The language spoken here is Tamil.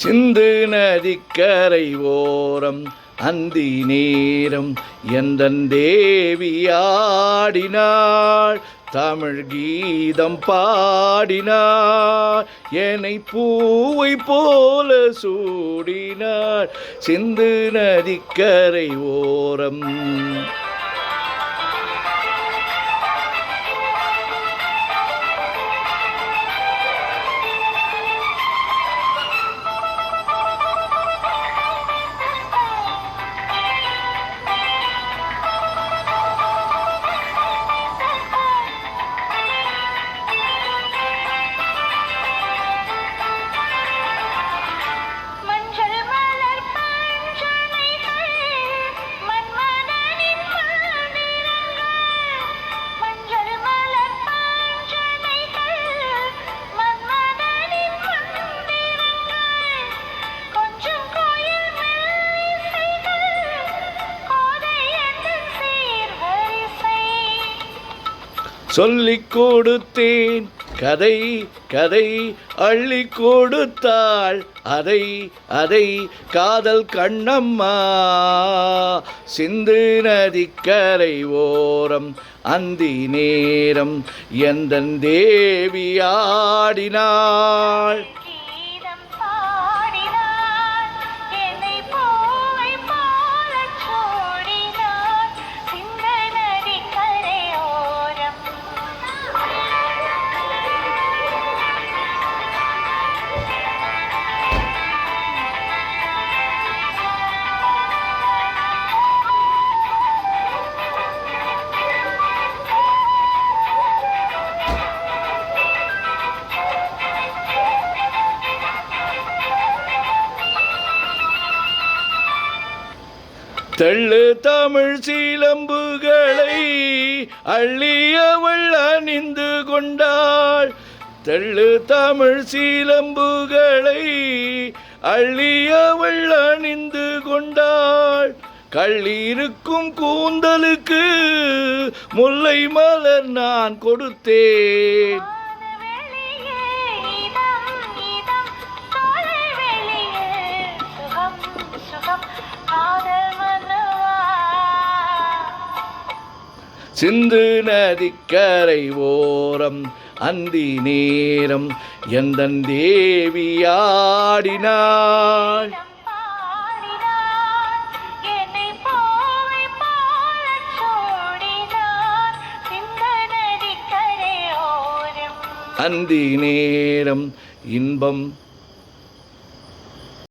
சிந்து நதிக்கரை ஓரம் அந்தி நேரம் எந்தன் தேவியாடினாள், தமிழ் கீதம் பாடினாள், என்னை பூவை போல சூடினாள். சிந்து நதிக்கரை ஓரம் சொல்லிக் கொடுத்தேன் கதை கதை அள்ளி கொடுத்தாள் அதை அதை காதல் கண்ணம்மா. சிந்து நதிக்கரை ஓரம் அந்தி நேரம் எந்தன் தேவியாடினாள். தெள்ளு தமிழ் சீலம்புகளை அள்ளியவள் அணிந்து கொண்டாள். தெள்ளு தமிழ் சீலம்புகளை அள்ளியவள் அணிந்து கொண்டாள். கள்ளிருக்கும் கூந்தலுக்கு முல்லை மலர் நான் கொடுத்தேன். சிந்து நதிக்கரை ஓரம் அந்தி நேரம் எந்தன் தேவியாடினாள். அந்தி நேரம் இன்பம்